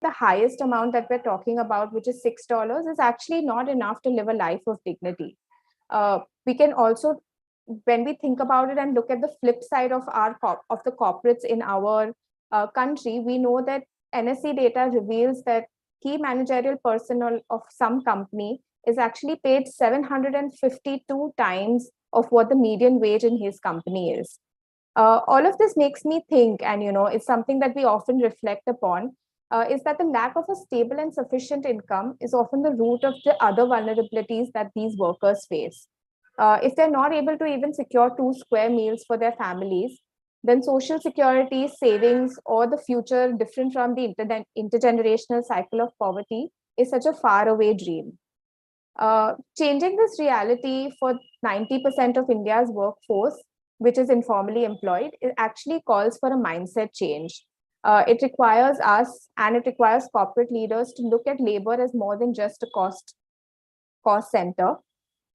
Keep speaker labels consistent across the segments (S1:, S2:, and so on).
S1: the highest amount that we're talking about, which is $6, is actually not enough to live a life of dignity. We can also, when we think about it and look at the flip side of the corporates in our country, we know that NSE data reveals that key managerial personnel of some company is actually paid 752 times of what the median wage in his company is. All of this makes me think, and it's something that we often reflect upon, is that the lack of a stable and sufficient income is often the root of the other vulnerabilities that these workers face. If they're not able to even secure 2 square meals for their families, then social security, savings, or the future different from the intergenerational cycle of poverty is such a faraway dream. Changing this reality for 90% of India's workforce, which is informally employed, it actually calls for a mindset change. It requires us and it requires corporate leaders to look at labor as more than just a cost center.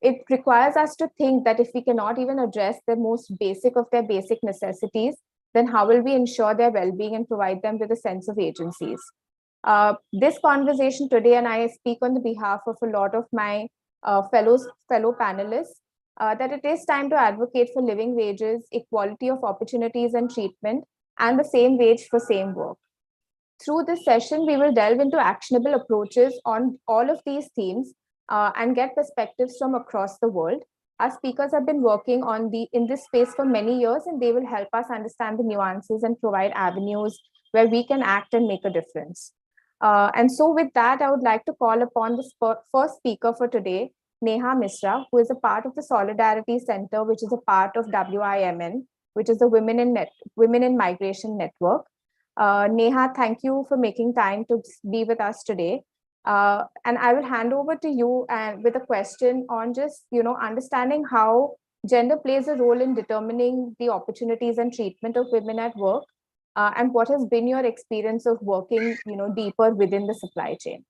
S1: It requires us to think that if we cannot even address the most basic of their basic necessities, then how will we ensure their well-being and provide them with a sense of agencies? This conversation today, and I speak on the behalf of a lot of my fellow panelists, that it is time to advocate for living wages, equality of opportunities and treatment, and the same wage for same work. Through this session, we will delve into actionable approaches on all of these themes and get perspectives from across the world. Our speakers have been working in this space for many years, and they will help us understand the nuances and provide avenues where we can act and make a difference. And so with that, I would like to call upon the first speaker for today, Neha Mishra, who is a part of the Solidarity Center, which is a part of WIMN, which is the Women in Migration Network. Neha, thank you for making time to be with us today. And I will hand over to you with a question on just, understanding how gender plays a role in determining the opportunities and treatment of women at work, and what has been your experience of working, deeper within the supply chain.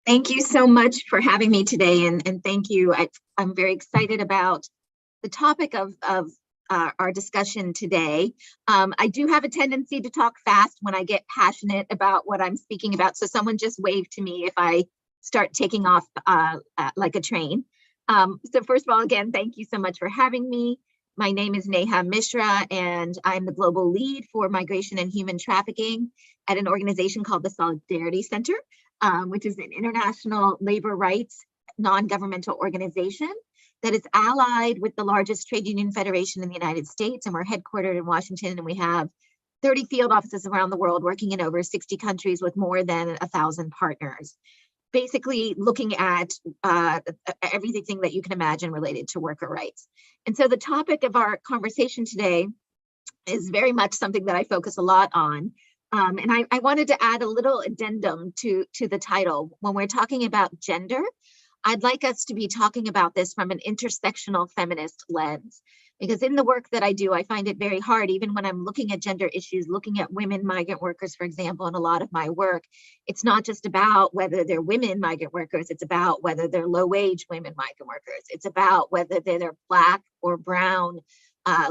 S2: Thank you so much for having me today, and thank you. I'm very excited about the topic of our discussion today. I do have a tendency to talk fast when I get passionate about what I'm speaking about, so someone just wave to me if I start taking off like a train. So first of all, again, thank you so much for having me. My name is Neha Mishra, and I'm the global lead for migration and human trafficking at an organization called the Solidarity Center, which is an international labor rights non-governmental organization that is allied with the largest trade union federation in the United States, and we're headquartered in Washington, and we have 30 field offices around the world working in over 60 countries with more than 1,000 partners, basically looking at everything that you can imagine related to worker rights. And so the topic of our conversation today is very much something that I focus a lot on. And I wanted to add a little addendum to the title. When we're talking about gender, I'd like us to be talking about this from an intersectional feminist lens, because in the work that I do, I find it very hard, even when I'm looking at gender issues, looking at women migrant workers, for example, in a lot of my work, it's not just about whether they're women migrant workers, it's about whether they're low-wage women migrant workers. It's about whether they're Black or brown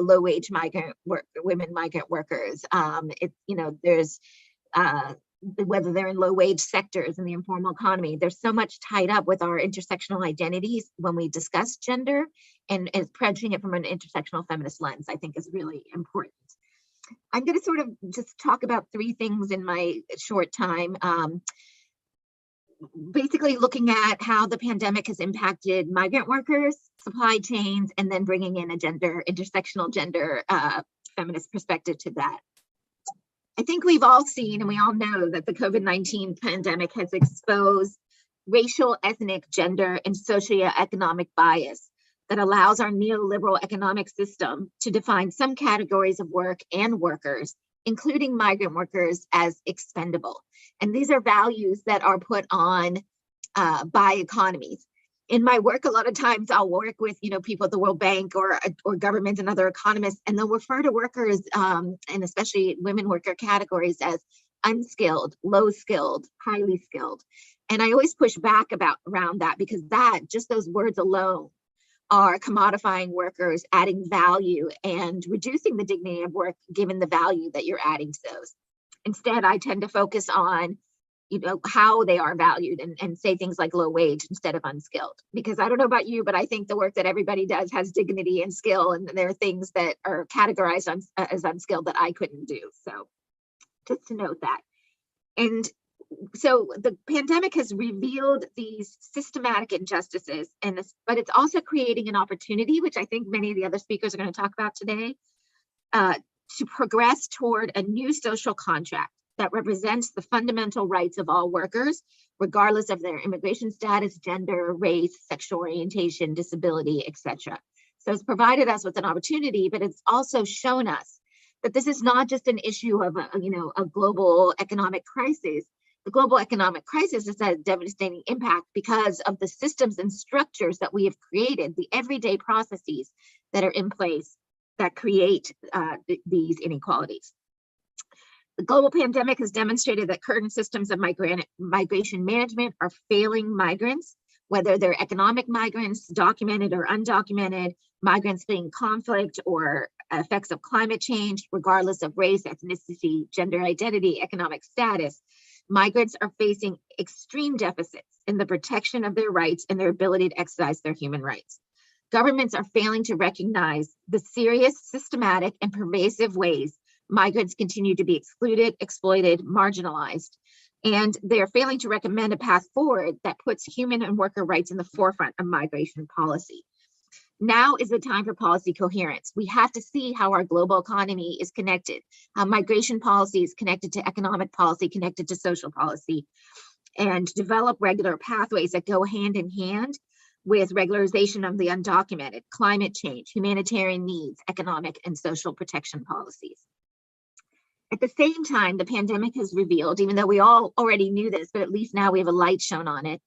S2: low-wage women migrant workers. There's whether they're in low-wage sectors in the informal economy. There's so much tied up with our intersectional identities when we discuss gender, and approaching it from an intersectional feminist lens, I think, is really important. I'm going to sort of just talk about 3 things in my short time. Basically looking at how the pandemic has impacted migrant workers, supply chains, and then bringing in a intersectional gender feminist perspective to that. I think we've all seen, and we all know, that the COVID-19 pandemic has exposed racial, ethnic, gender, and socioeconomic bias that allows our neoliberal economic system to define some categories of work and workers, including migrant workers, as expendable. And these are values that are put on by economies. In my work, a lot of times I'll work with people at the World Bank or government and other economists, and they'll refer to workers, and especially women worker categories, as unskilled, low skilled, highly skilled. And I always push back around that, because just those words alone are commodifying workers, adding value, and reducing the dignity of work given the value that you're adding to those. Instead, I tend to focus on how they are valued and say things like low wage instead of unskilled. Because I don't know about you, but I think the work that everybody does has dignity and skill, and there are things that are categorized as unskilled that I couldn't do. So just to note that. And so the pandemic has revealed these systematic injustices, but it's also creating an opportunity, which I think many of the other speakers are going to talk about today, to progress toward a new social contract that represents the fundamental rights of all workers, regardless of their immigration status, gender, race, sexual orientation, disability, etc. So it's provided us with an opportunity, but it's also shown us that this is not just an issue of a global economic crisis. The global economic crisis has had a devastating impact because of the systems and structures that we have created, the everyday processes that are in place that create these inequalities. The global pandemic has demonstrated that current systems of migration management are failing migrants, whether they're economic migrants, documented or undocumented, migrants fleeing conflict or effects of climate change, regardless of race, ethnicity, gender identity, economic status. Migrants are facing extreme deficits in the protection of their rights and their ability to exercise their human rights. Governments are failing to recognize the serious, systematic, and pervasive ways migrants continue to be excluded, exploited, marginalized, and they're failing to recommend a path forward that puts human and worker rights in the forefront of migration policy. Now is the time for policy coherence. We have to see how our global economy is connected, how migration policy is connected to economic policy, connected to social policy, and develop regular pathways that go hand in hand with regularization of the undocumented, climate change, humanitarian needs, economic and social protection policies. At the same time, the pandemic has revealed, even though we all already knew this, but at least now we have a light shown on it,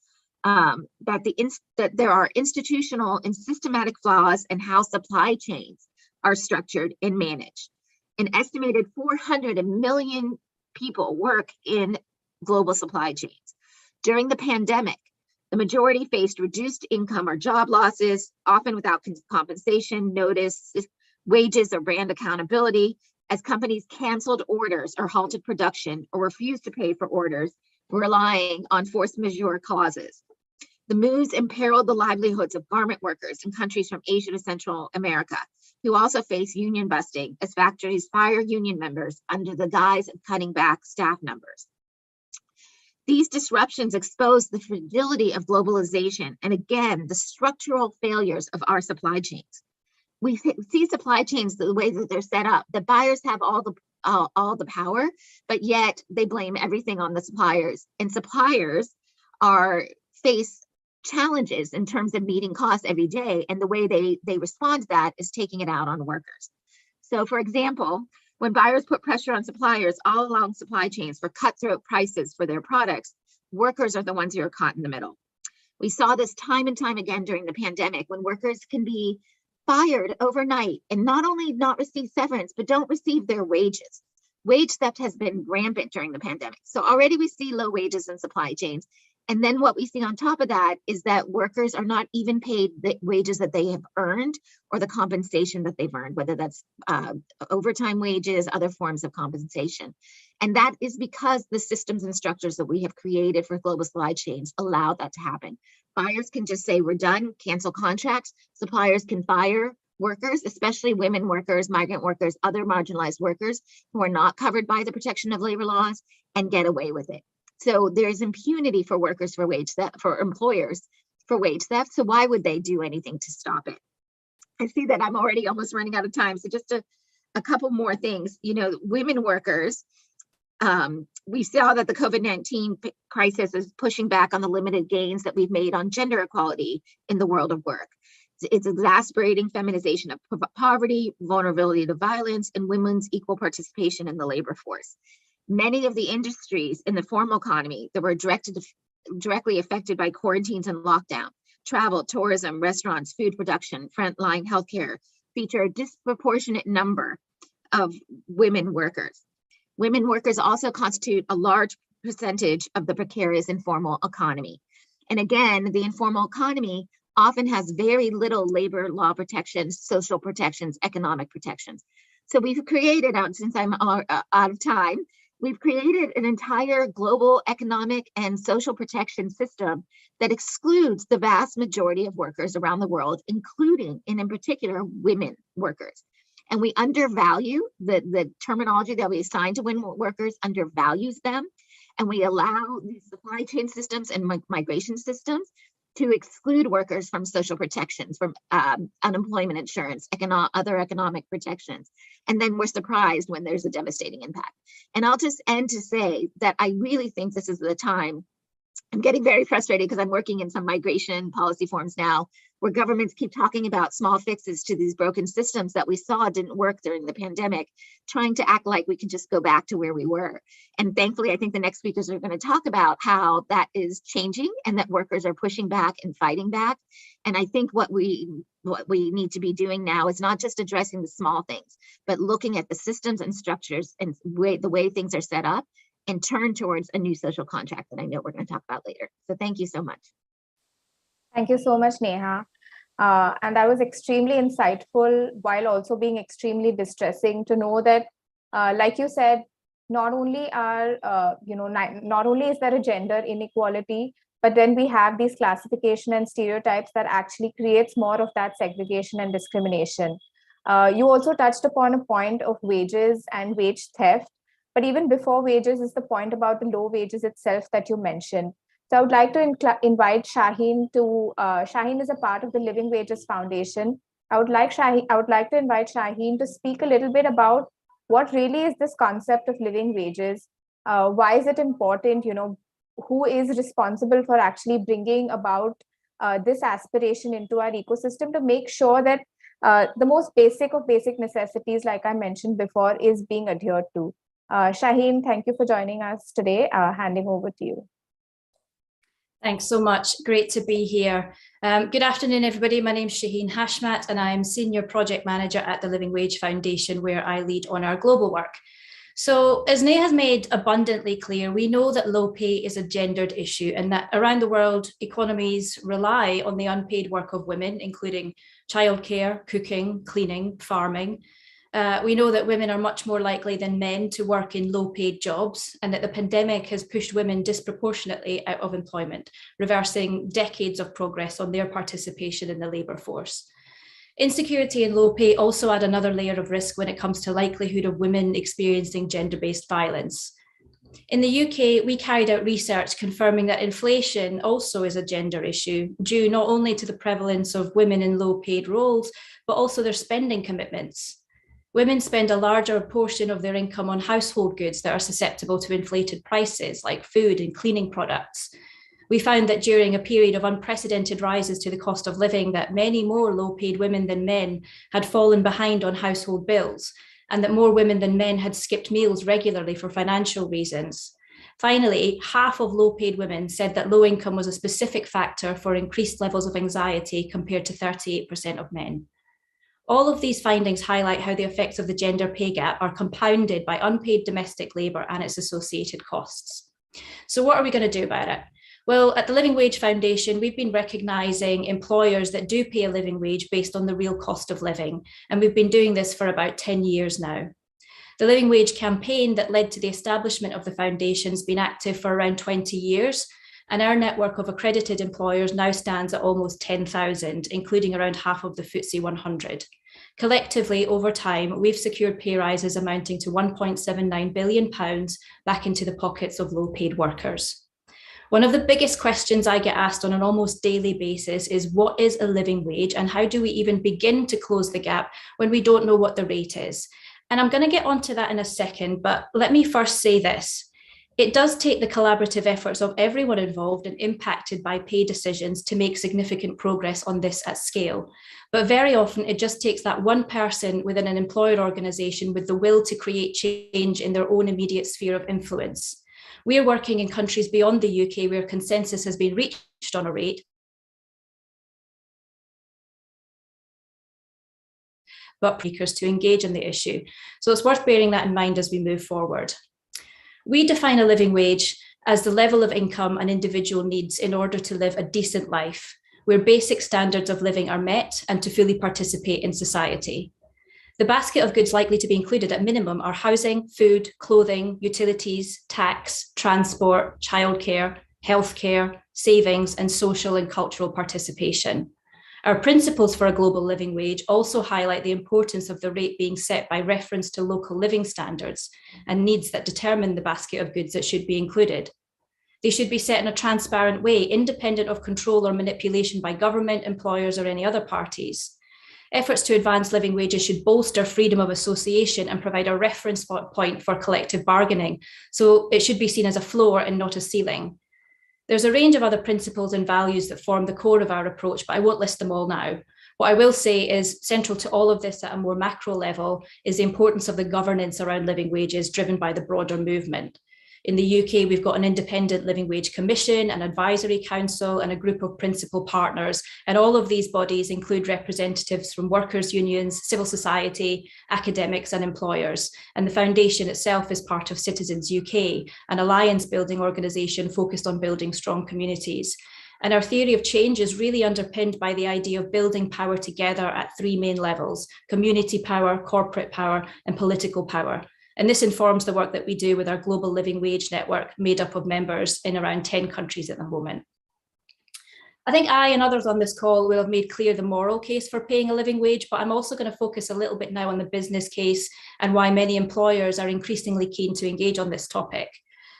S2: that there are institutional and systematic flaws in how supply chains are structured and managed. An estimated 400 million people work in global supply chains. During the pandemic, the majority faced reduced income or job losses, often without compensation, notice, wages, or brand accountability, as companies canceled orders or halted production or refused to pay for orders, relying on force majeure clauses. The moves imperiled the livelihoods of garment workers in countries from Asia to Central America, who also face union busting as factories fire union members under the guise of cutting back staff numbers. These disruptions expose the fragility of globalization and, again, the structural failures of our supply chains. We see supply chains the way that they're set up. The buyers have all the power, but yet they blame everything on the suppliers. And suppliers face challenges in terms of meeting costs every day. And the way they respond to that is taking it out on workers. So, for example, when buyers put pressure on suppliers all along supply chains for cutthroat prices for their products, workers are the ones who are caught in the middle. We saw this time and time again during the pandemic when workers can be fired overnight and not only not receive severance, but don't receive their wages. Wage theft has been rampant during the pandemic. So already we see low wages in supply chains. And then what we see on top of that is that workers are not even paid the wages that they have earned or the compensation that they've earned, whether that's overtime wages, other forms of compensation. And that is because the systems and structures that we have created for global supply chains allow that to happen. Buyers can just say, we're done, cancel contracts. Suppliers can fire workers, especially women workers, migrant workers, other marginalized workers who are not covered by the protection of labor laws, and get away with it. So there's impunity for workers for wage theft, for employers for wage theft. So why would they do anything to stop it? I see that I'm already almost running out of time. So just a couple more things. Women workers, we saw that the COVID-19 crisis is pushing back on the limited gains that we've made on gender equality in the world of work. It's exacerbating feminization of poverty, vulnerability to violence, and women's equal participation in the labor force. Many of the industries in the formal economy that were directly affected by quarantines and lockdown, travel, tourism, restaurants, food production, frontline healthcare, feature a disproportionate number of women workers. Women workers also constitute a large percentage of the precarious informal economy. And again, the informal economy often has very little labor law protections, social protections, economic protections. So we've created, since I'm out of time, we've created an entire global economic and social protection system that excludes the vast majority of workers around the world, including, and in particular, women workers. And we undervalue the terminology that we assign to women workers, undervalues them. And we allow these supply chain systems and migration systems to exclude workers from social protections, from unemployment insurance, other economic protections. And then we're surprised when there's a devastating impact. And I'll just end to say that I really think this is the time. I'm getting very frustrated because I'm working in some migration policy forums now where governments keep talking about small fixes to these broken systems that we saw didn't work during the pandemic, trying to act like we can just go back to where we were. And thankfully, I think the next speakers are going to talk about how that is changing and that workers are pushing back and fighting back. And I think what we need to be doing now is not just addressing the small things, but looking at the systems and structures and the way things are set up, and turn towards a new social contract that I know we're going to talk about later. So thank you so much.
S1: Thank you so much, Neha. And that was extremely insightful, while also being extremely distressing to know that, like you said, not only is there a gender inequality, but then we have these classification and stereotypes that actually creates more of that segregation and discrimination. You also touched upon a point of wages and wage theft. But even before wages is the point about the low wages itself that you mentioned. So I would like to invite Shaheen to, Shaheen is a part of the Living Wages Foundation. I would like to invite Shaheen to speak a little bit about what really is this concept of living wages. Why is it important? Who is responsible for actually bringing about this aspiration into our ecosystem to make sure that the most basic of basic necessities, like I mentioned before, is being adhered to. Shaheen, thank you for joining us today. Handing over to you.
S3: Thanks so much. Great to be here. Good afternoon, everybody. My name is Shaheen Hashmat, and I'm Senior Project Manager at the Living Wage Foundation, where I lead on our global work. So as Neha has made abundantly clear, we know that low pay is a gendered issue, and that around the world, economies rely on the unpaid work of women, including childcare, cooking, cleaning, farming. We know that women are much more likely than men to work in low-paid jobs, and that the pandemic has pushed women disproportionately out of employment, reversing decades of progress on their participation in the labour force. Insecurity and low pay also add another layer of risk when it comes to likelihood of women experiencing gender-based violence. In the UK, we carried out research confirming that inflation also is a gender issue, due not only to the prevalence of women in low-paid roles, but also their spending commitments. Women spend a larger portion of their income on household goods that are susceptible to inflated prices, like food and cleaning products. We found that during a period of unprecedented rises to the cost of living, that many more low-paid women than men had fallen behind on household bills, and that more women than men had skipped meals regularly for financial reasons. Finally, half of low-paid women said that low income was a specific factor for increased levels of anxiety compared to 38% of men. All of these findings highlight how the effects of the gender pay gap are compounded by unpaid domestic labour and its associated costs. So what are we going to do about it? Well, at the Living Wage Foundation, we've been recognising employers that do pay a living wage based on the real cost of living, and we've been doing this for about 10 years now. The Living Wage campaign that led to the establishment of the foundation has been active for around 20 years, and our network of accredited employers now stands at almost 10,000, including around half of the FTSE 100. Collectively, over time, we've secured pay rises amounting to £1.79 billion back into the pockets of low-paid workers. One of the biggest questions I get asked on an almost daily basis is, what is a living wage, and how do we even begin to close the gap when we don't know what the rate is? And I'm going to get onto that in a second, but let me first say this. It does take the collaborative efforts of everyone involved and impacted by pay decisions to make significant progress on this at scale. But very often it just takes that one person within an employer organisation with the will to create change in their own immediate sphere of influence. We are working in countries beyond the UK where consensus has been reached on a rate, but speakers to engage in the issue. So it's worth bearing that in mind as we move forward. We define a living wage as the level of income an individual needs in order to live a decent life, where basic standards of living are met and to fully participate in society. The basket of goods likely to be included at minimum are housing, food, clothing, utilities, tax, transport, childcare, healthcare, savings, and social and cultural participation. Our principles for a global living wage also highlight the importance of the rate being set by reference to local living standards and needs that determine the basket of goods that should be included. They should be set in a transparent way, independent of control or manipulation by government, employers, or any other parties. Efforts to advance living wages should bolster freedom of association and provide a reference point for collective bargaining. So it should be seen as a floor and not a ceiling. There's a range of other principles and values that form the core of our approach, but I won't list them all now. What I will say is central to all of this at a more macro level is the importance of the governance around living wages driven by the broader movement. In the UK, we've got an independent living wage commission, an advisory council, and a group of principal partners. And all of these bodies include representatives from workers' unions, civil society, academics, and employers. And the foundation itself is part of Citizens UK, an alliance building organisation focused on building strong communities. And our theory of change is really underpinned by the idea of building power together at three main levels: community power, corporate power, and political power. And this informs the work that we do with our global living wage network made up of members in around 10 countries at the moment. I think I and others on this call will have made clear the moral case for paying a living wage, but I'm also going to focus a little bit now on the business case and why many employers are increasingly keen to engage on this topic.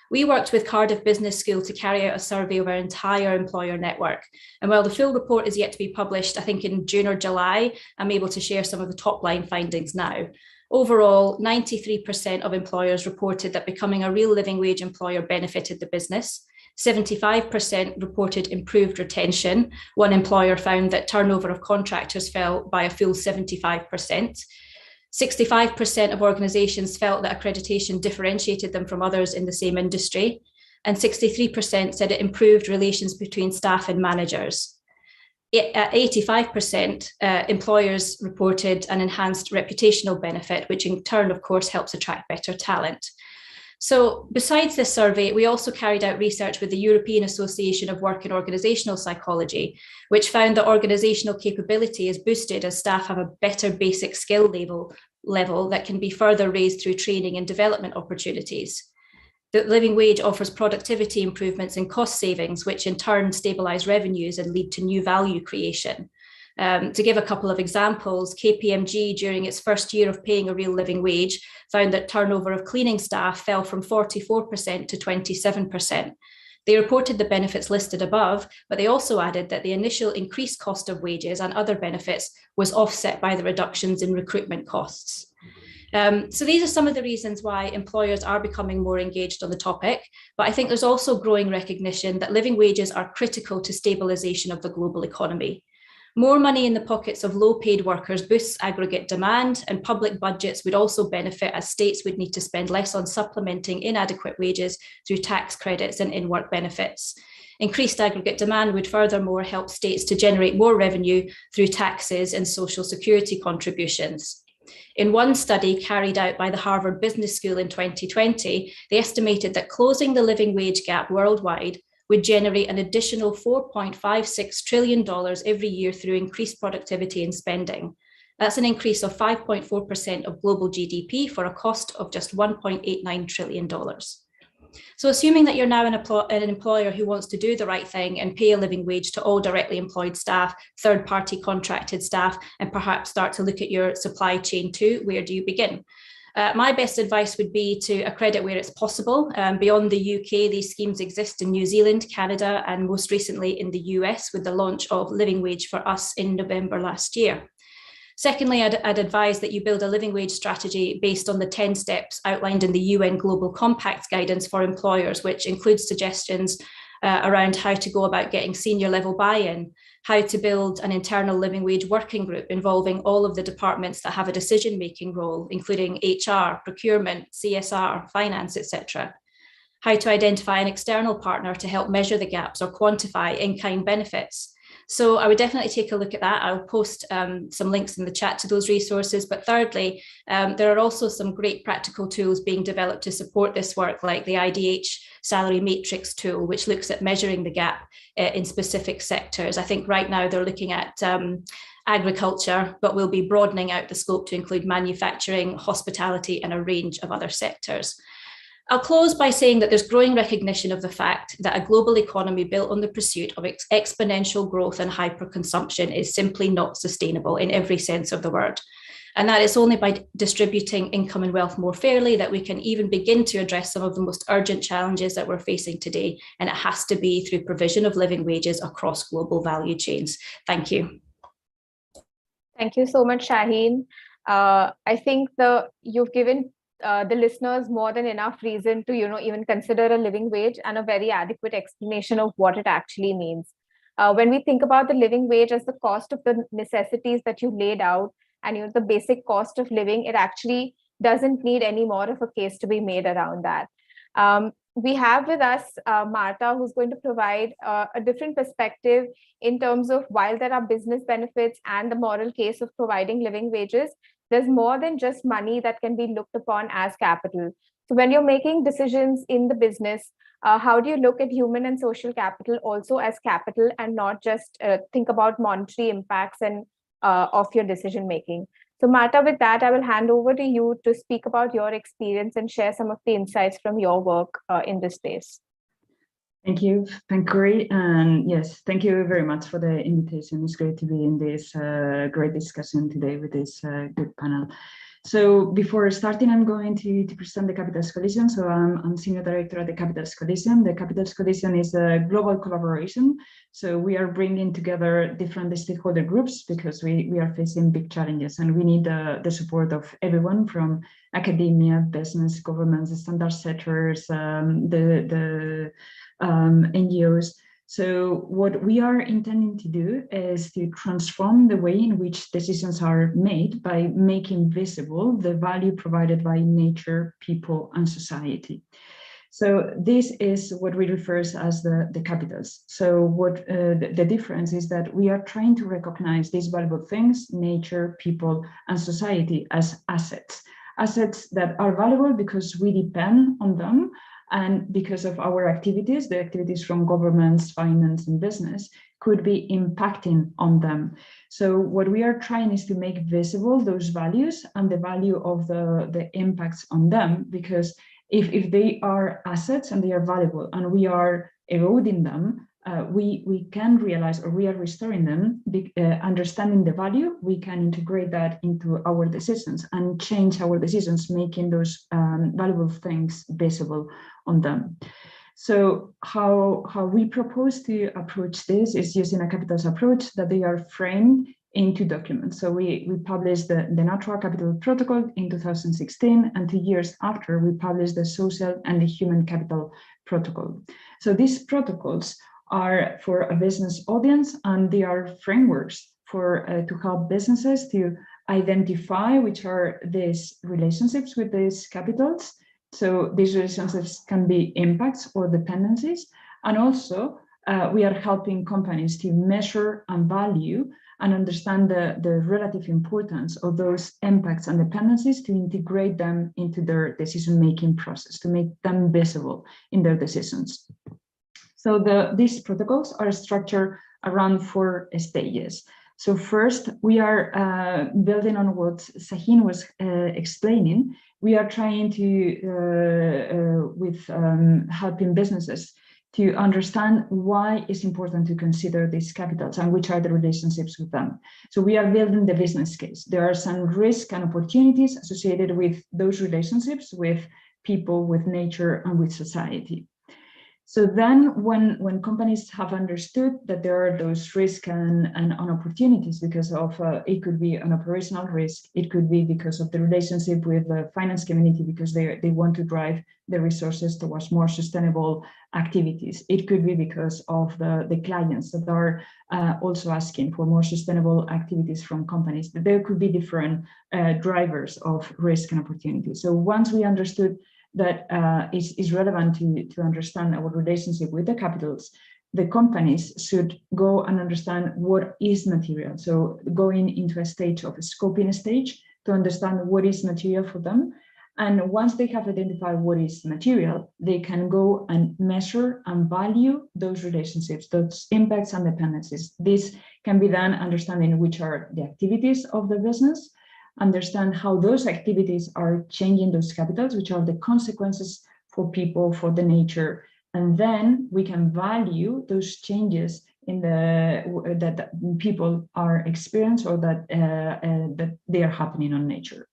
S3: We worked with Cardiff Business School to carry out a survey of our entire employer network. And while the full report is yet to be published, I think in June or July, I'm able to share some of the top line findings now. Overall, 93% of employers reported that becoming a real living wage employer benefited the business. 75% reported improved retention. One employer found that turnover of contractors fell by a full 75%. 65% of organisations felt that accreditation differentiated them from others in the same industry. And 63% said it improved relations between staff and managers. At 85%, employers reported an enhanced reputational benefit, which in turn, of course, helps attract better talent. So besides this survey, we also carried out research with the European Association of Work and Organisational Psychology, which found that organisational capability is boosted as staff have a better basic skill level that can be further raised through training and development opportunities. The living wage offers productivity improvements and cost savings, which in turn stabilise revenues and lead to new value creation. To give a couple of examples, KPMG during its first year of paying a real living wage found that turnover of cleaning staff fell from 44% to 27%. They reported the benefits listed above, but they also added that the initial increased cost of wages and other benefits was offset by the reductions in recruitment costs. So these are some of the reasons why employers are becoming more engaged on the topic, but I think there's also growing recognition that living wages are critical to stabilisation of the global economy. More money in the pockets of low-paid workers boosts aggregate demand, and public budgets would also benefit as states would need to spend less on supplementing inadequate wages through tax credits and in-work benefits. Increased aggregate demand would furthermore help states to generate more revenue through taxes and social security contributions. In one study carried out by the Harvard Business School in 2020, they estimated that closing the living wage gap worldwide would generate an additional $4.56 trillion every year through increased productivity and spending. That's an increase of 5.4% of global GDP for a cost of just $1.89 trillion. So assuming that you're now an employer who wants to do the right thing and pay a living wage to all directly employed staff, third-party contracted staff, and perhaps start to look at your supply chain too, where do you begin? My best advice would be to accredit where it's possible. Beyond the UK, these schemes exist in New Zealand, Canada, and most recently in the US with the launch of Living Wage for Us in November last year. Secondly, I'd advise that you build a living wage strategy based on the 10 steps outlined in the UN Global Compact guidance for employers, which includes suggestions around how to go about getting senior level buy-in, how to build an internal living wage working group involving all of the departments that have a decision-making role, including HR, procurement, CSR, finance, etc. How to identify an external partner to help measure the gaps or quantify in-kind benefits. So I would definitely take a look at that. I'll post some links in the chat to those resources. But thirdly, there are also some great practical tools being developed to support this work, like the IDH salary matrix tool, which looks at measuring the gap in specific sectors. I think right now they're looking at agriculture, but we'll be broadening out the scope to include manufacturing, hospitality, and a range of other sectors. I'll close by saying that there's growing recognition of the fact that a global economy built on the pursuit of exponential growth and hyperconsumption is simply not sustainable in every sense of the word. And that it's only by distributing income and wealth more fairly that we can even begin to address some of the most urgent challenges that we're facing today. And it has to be through provision of living wages across global value chains. Thank you.
S1: Thank you so much, Shaheen. I think you've given the listeners more than enough reason to, even consider a living wage and a very adequate explanation of what it actually means. When we think about the living wage as the cost of the necessities that you laid out and the basic cost of living, it actually doesn't need any more of a case to be made around that. We have with us Marta, who's going to provide a different perspective in terms of, while there are business benefits and the moral case of providing living wages, there's more than just money that can be looked upon as capital. So when you're making decisions in the business, how do you look at human and social capital also as capital and not just think about monetary impacts and of your decision making? So Marta, with that, I will hand over to you to speak about your experience and share some of the insights from your work in this space.
S4: Thank you, Pankuri. And yes, thank you very much for the invitation. It's great to be in this great discussion today with this good panel. So before starting, I'm going to present the Capitals Coalition. So I'm Senior Director at the Capitals Coalition. The Capitals Coalition is a global collaboration. So we are bringing together different stakeholder groups because we are facing big challenges and we need the support of everyone from academia, business, governments, the standard setters, the NGOs. So what we are intending to do is to transform the way in which decisions are made by making visible the value provided by nature, people, and society. So this is what we refer as the capitals. So what the difference is that we are trying to recognize these valuable things, nature, people, and society, as assets. Assets that are valuable because we depend on them, and because of our activities, the activities from governments, finance, and business could be impacting on them. So what we are trying is to make visible those values and the value of the impacts on them, because if they are assets and they are valuable and we are eroding them, we can realize, or we are restoring them, understanding the value, we can integrate that into our decisions and change our decisions, making those valuable things visible on them. So how we propose to approach this is using a capitals approach that they are framed into documents. So we published the Natural Capital Protocol in 2016, and 2 years after we published the Social and the Human Capital Protocol. So these protocols are for a business audience, and they are frameworks for to help businesses to identify which are these relationships with these capitals. So these relationships can be impacts or dependencies, and also we are helping companies to measure and value and understand the relative importance of those impacts and dependencies to integrate them into their decision-making process, to make them visible in their decisions. So these protocols are structured around 4 stages. So first, we are building on what Shaheen was explaining. We are trying to, helping businesses to understand why it's important to consider these capitals and which are the relationships with them. So we are building the business case. There are some risks and opportunities associated with those relationships with people, with nature, and with society. So then when companies have understood that there are those risks and opportunities because of, it could be an operational risk, it could be because of the relationship with the finance community because they want to drive the resources towards more sustainable activities. It could be because of the clients that are also asking for more sustainable activities from companies. There could be different drivers of risk and opportunity. So once we understood that is relevant to understand our relationship with the capitals, the companies should go and understand what is material. So going into a stage of a scoping stage to understand what is material for them. And once they have identified what is material, they can go and measure and value those relationships, those impacts and dependencies. This can be done understanding which are the activities of the business, understand how those activities are changing those capitals, which are the consequences for people, for the nature. And then we can value those changes in that people are experiencing or that they are happening on nature.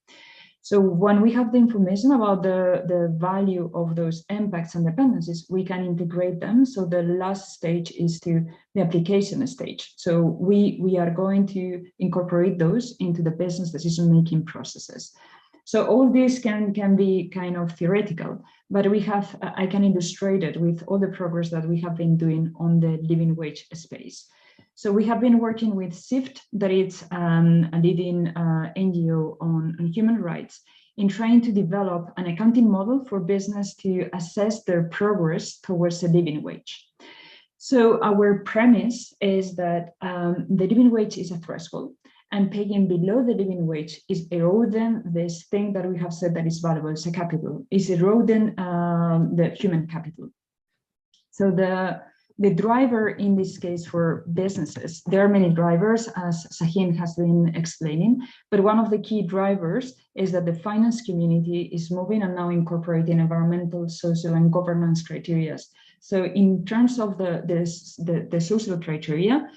S4: So when we have the information about the value of those impacts and dependencies, we can integrate them. So the last stage is the application stage. So we are going to incorporate those into the business decision-making processes. So all this can be kind of theoretical, but I can illustrate it with all the progress that we have been doing on the living wage space. So we have been working with SIFT, that is a leading NGO on human rights, in trying to develop an accounting model for business to assess their progress towards a living wage. So our premise is that the living wage is a threshold, and paying below the living wage is eroding this thing that we have said that is valuable, it's a capital, is eroding the human capital. So the driver in this case for businesses, there are many drivers, as Shaheen has been explaining, but one of the key drivers is that the finance community is moving and now incorporating environmental, social, and governance criteria. So in terms of the social criteria,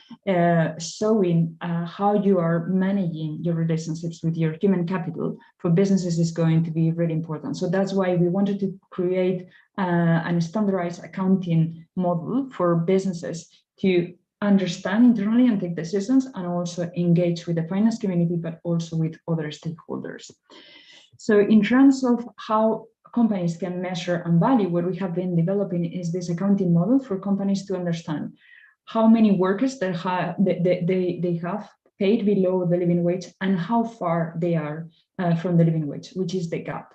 S4: showing how you are managing your relationships with your human capital for businesses is going to be really important. So that's why we wanted to create a standardized accounting model for businesses to understand internally and take decisions, and also engage with the finance community, but also with other stakeholders. So in terms of how companies can measure and value, what we have been developing is this accounting model for companies to understand how many workers they have paid below the living wage and how far they are from the living wage, which is the gap.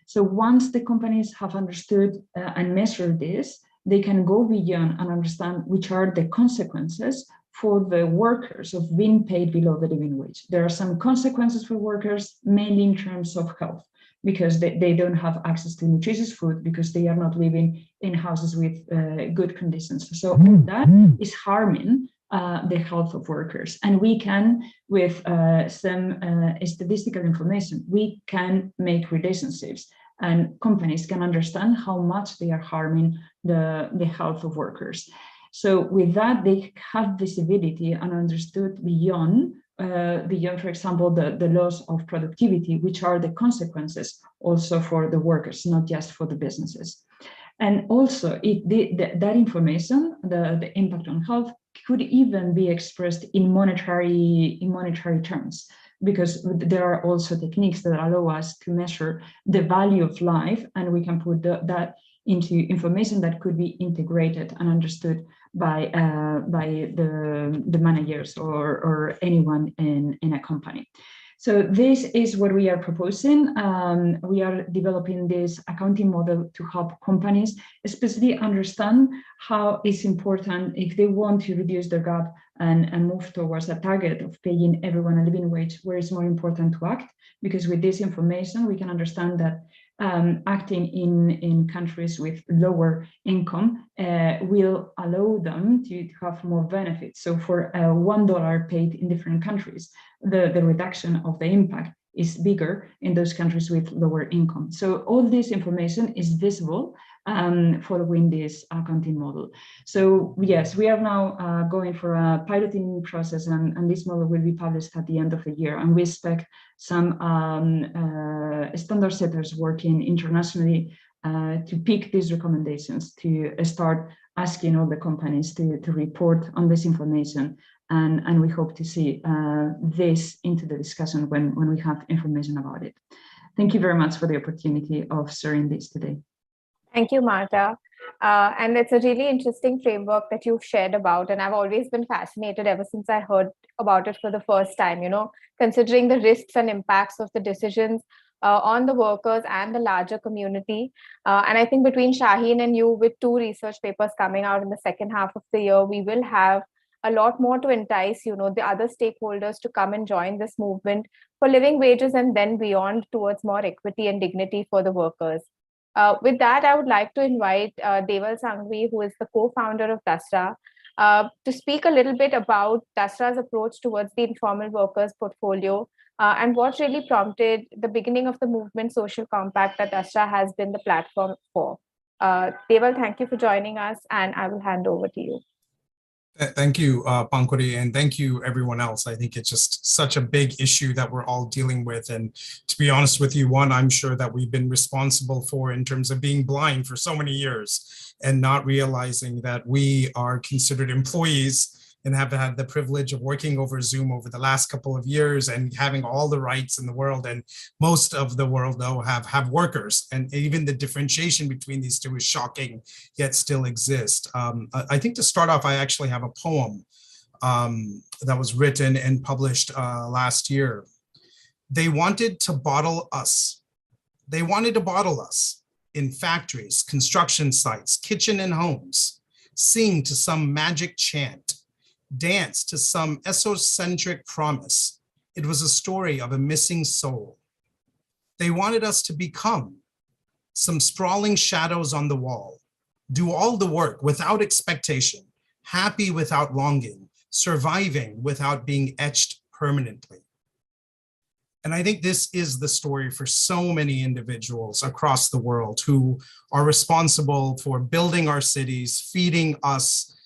S4: So once the companies have understood and measured this, they can go beyond and understand which are the consequences for the workers of being paid below the living wage. There are some consequences for workers, mainly in terms of health, because they don't have access to nutritious food, because they are not living in houses with good conditions. So all that is harming the health of workers. And we can, with some statistical information, we can make relationships, and companies can understand how much they are harming the health of workers. So with that, they have visibility and understood beyond, for example, the loss of productivity, which are the consequences also for the workers, not just for the businesses. And also, that information, the impact on health, could even be expressed in monetary terms, because there are also techniques that allow us to measure the value of life, and we can put that into information that could be integrated and understood by the managers or anyone in a company. So this is what we are proposing. We are developing this accounting model to help companies especially understand how it's important, if they want to reduce their gap and move towards a target of paying everyone a living wage, where it's more important to act. Because with this information, we can understand that acting in countries with lower income will allow them to have more benefits. So for $1 paid in different countries, the reduction of the impact is bigger in those countries with lower income. So all this information is visible following this accounting model. So yes, we are now going for a piloting process, and this model will be published at the end of the year. And we expect some standard setters working internationally to pick these recommendations, to start asking all the companies to report on this information. And we hope to see this into the discussion when we have information about it. Thank you very much for the opportunity of sharing this today.
S1: Thank you, Marta. And it's a really interesting framework that you've shared about. And I've always been fascinated ever since I heard about it for the first time, considering the risks and impacts of the decisions on the workers and the larger community. And I think between Shaheen and you, with 2 research papers coming out in the second half of the year, we will have a lot more to entice, the other stakeholders to come and join this movement for living wages and then beyond towards more equity and dignity for the workers. With that, I would like to invite Deval Sanghvi, who is the co-founder of DASRA, to speak a little bit about DASRA's approach towards the informal workers portfolio and what really prompted the beginning of the movement social compact that DASRA has been the platform for. Deval, thank you for joining us, and I will hand over to you.
S5: Thank you, Pankuri, and thank you everyone else. I think it's just such a big issue that we're all dealing with. And to be honest with you, one, I'm sure that we've been responsible for in terms of being blind for so many years and not realizing that we are considered employees and have had the privilege of working over Zoom over the last couple of years and having all the rights in the world. And most of the world, though, have workers. And even the differentiation between these two is shocking, yet still exist. I think to start off, I actually have a poem that was written and published last year. They wanted to bottle us. They wanted to bottle us in factories, construction sites, kitchen and homes, sing to some magic chant, dance to some esocentric promise. It was a story of a missing soul. They wanted us to become some sprawling shadows on the wall, do all the work without expectation, happy without longing, surviving without being etched permanently. And I think this is the story for so many individuals across the world who are responsible for building our cities, feeding us,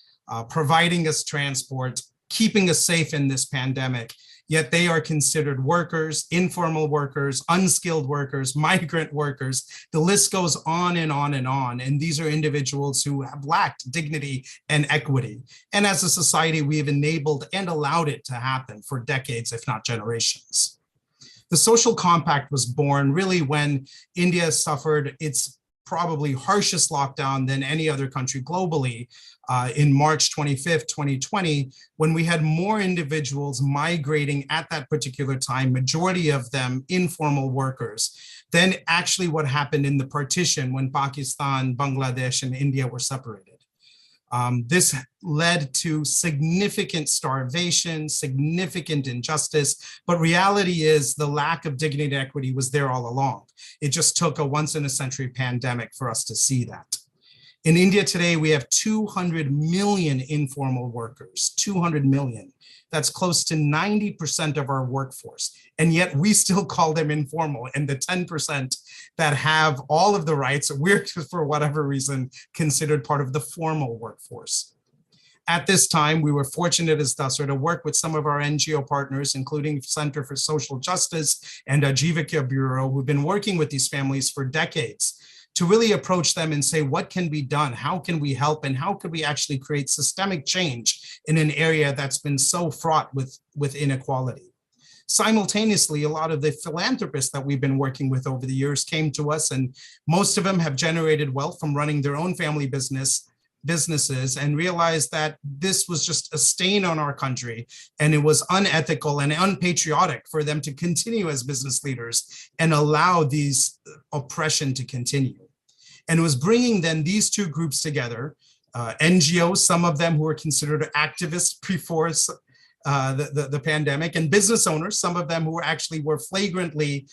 S5: providing us transport, keeping us safe in this pandemic, yet they are considered workers, informal workers, unskilled workers, migrant workers. The list goes on and on and on. And these are individuals who have lacked dignity and equity. And as a society, we have enabled and allowed it to happen for decades, if not generations. The social compact was born really when India suffered its probably harshest lockdown than any other country globally in March 25th, 2020, when we had more individuals migrating at that particular time, majority of them informal workers, than actually what happened in the partition when Pakistan, Bangladesh, and India were separated. This led to significant starvation, significant injustice, but reality is the lack of dignity and equity was there all along. It just took a once-in-a-century pandemic for us to see that. In India today, we have 200 million informal workers, 200 million. That's close to 90% of our workforce. And yet we still call them informal. And the 10% that have all of the rights, we're, for whatever reason, considered part of the formal workforce. At this time, we were fortunate as DASRA to work with some of our NGO partners, including Center for Social Justice and Ajivika Bureau, who've been working with these families for decades, to really approach them and say, what can be done? How can we help? And how could we actually create systemic change in an area that's been so fraught with inequality? Simultaneously, a lot of the philanthropists that we've been working with over the years came to us, and most of them have generated wealth from running their own family businesses and realized that this was just a stain on our country, and it was unethical and unpatriotic for them to continue as business leaders and allow these oppression to continue. And it was bringing then these two groups together, NGOs, some of them who were considered activists before the pandemic, and business owners, some of them who actually were flagrantly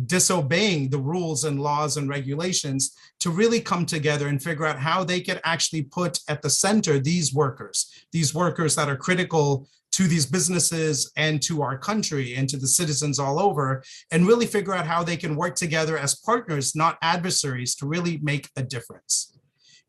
S5: disobeying the rules and laws and regulations, to really come together and figure out how they could actually put at the center these workers that are critical to these businesses and to our country and to the citizens all over, and really figure out how they can work together as partners, not adversaries, to really make a difference.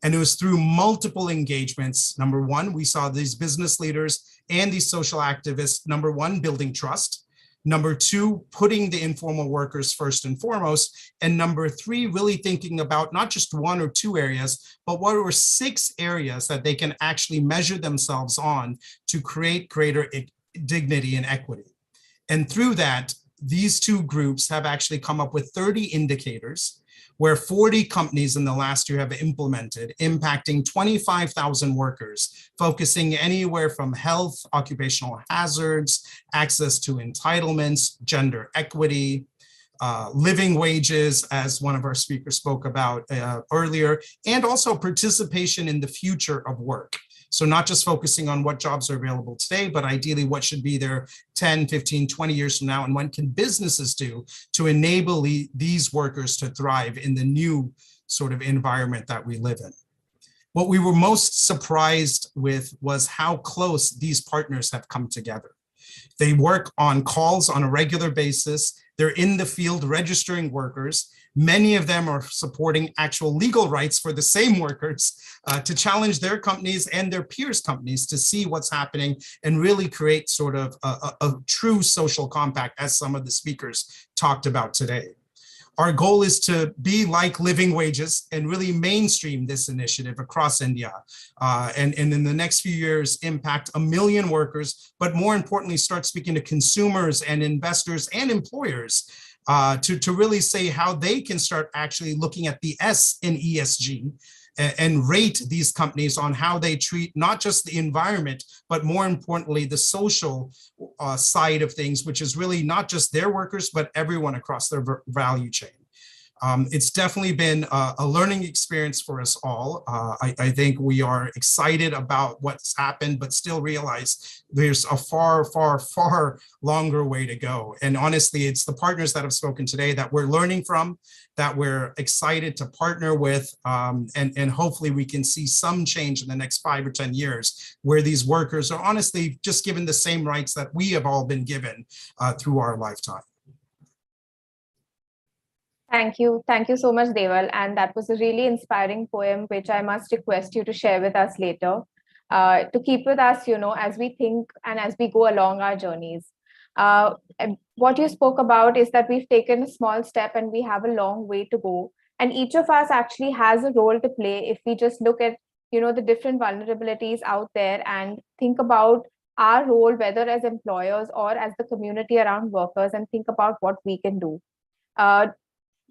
S5: And it was through multiple engagements. Number one, we saw these business leaders and these social activists, number one, building trust. Number two, putting the informal workers first and foremost. And number three, really thinking about not just one or two areas, but what were 6 areas that they can actually measure themselves on to create greater dignity and equity. And through that, these two groups have actually come up with 30 indicators where 40 companies in the last year have implemented, impacting 25,000 workers, focusing anywhere from health, occupational hazards, access to entitlements, gender equity, living wages, as one of our speakers spoke about earlier, and also participation in the future of work. So not just focusing on what jobs are available today, but ideally what should be there 10, 15, 20 years from now, and what can businesses do to enable these workers to thrive in the new sort of environment that we live in. What we were most surprised with was how close these partners have come together. They work on calls on a regular basis. They're in the field registering workers. Many of them are supporting actual legal rights for the same workers to challenge their companies and their peers' companies to see what's happening and really create sort of a true social compact, as some of the speakers talked about today. Our goal is to be like living wages and really mainstream this initiative across India, and in the next few years impact 1 million workers, but more importantly, start speaking to consumers and investors and employers to really say how they can start actually looking at the S in ESG and rate these companies on how they treat not just the environment, but more importantly, the social side of things, which is really not just their workers, but everyone across their value chain. It's definitely been a learning experience for us all. I think we are excited about what's happened, but still realize there's a far, far, far longer way to go. And honestly, it's the partners that have spoken today that we're learning from, that we're excited to partner with, and hopefully we can see some change in the next 5 or 10 years where these workers are honestly just given the same rights that we have all been given through our lifetime.
S1: Thank you. Thank you so much, Deval. And that was a really inspiring poem, which I must request you to share with us later, to keep with us, as we think and as we go along our journeys. And what you spoke about is that we've taken a small step and we have a long way to go. And each of us actually has a role to play if we just look at, the different vulnerabilities out there and think about our role, whether as employers or as the community around workers, and think about what we can do.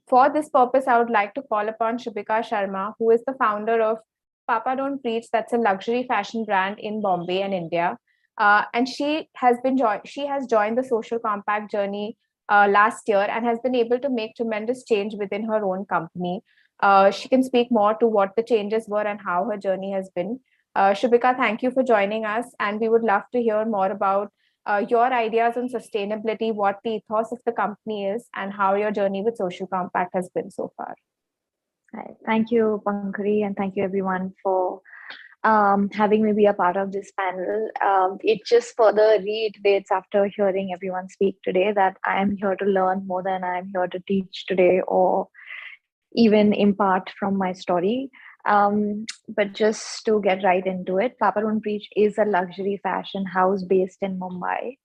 S1: For this purpose, I would like to call upon Shubhika Sharma, who is the founder of Papa Don't Preach. That's a luxury fashion brand in Bombay and India. And she has joined the social compact journey last year and has been able to make tremendous change within her own company. She can speak more to what the changes were and how her journey has been. Shubhika, thank you for joining us. And we would love to hear more about your ideas on sustainability, what the ethos of the company is, and how your journey with Social Compact has been so far.
S6: Hi. Thank you, Pankari, and thank you everyone for having me be a part of this panel. It just further reiterates after hearing everyone speak today that I am here to learn more than I am here to teach today or even impart from my story. But just to get right into it, Papa Don't Preach is a luxury fashion house based in Mumbai.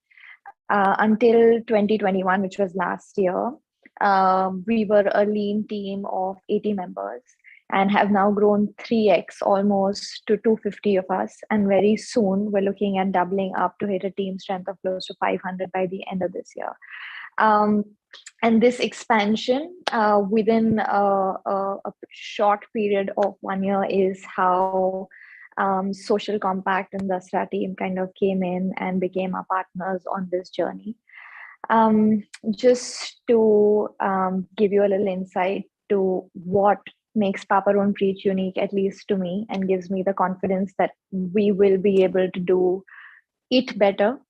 S6: Until 2021, which was last year, we were a lean team of 80 members and have now grown 3x almost to 250 of us. And very soon we're looking at doubling up to hit a team strength of close to 500 by the end of this year. And this expansion within a short period of 1 year is how Social Compact and the Dasra team kind of came in and became our partners on this journey. Just to give you a little insight to what makes Papa Don't Preach unique, at least to me, and gives me the confidence that we will be able to do it better,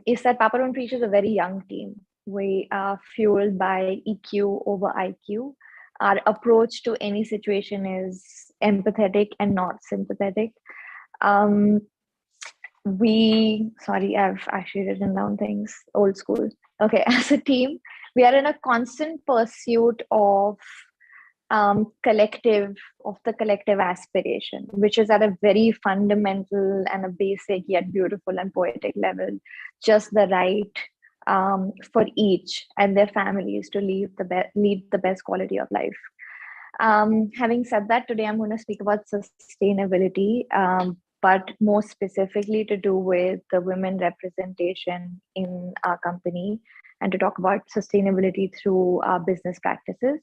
S6: is that Papa Don't Preach is a very young team. We are fueled by EQ over IQ. Our approach to any situation is empathetic and not sympathetic. I've actually written down things, old school. Okay, as a team, we are in a constant pursuit of the collective aspiration, which is at a very fundamental and a basic yet beautiful and poetic level, just the right for each and their families to lead the best quality of life. Having said that, today I'm going to speak about sustainability, but more specifically to do with the women representation in our company and to talk about sustainability through our business practices.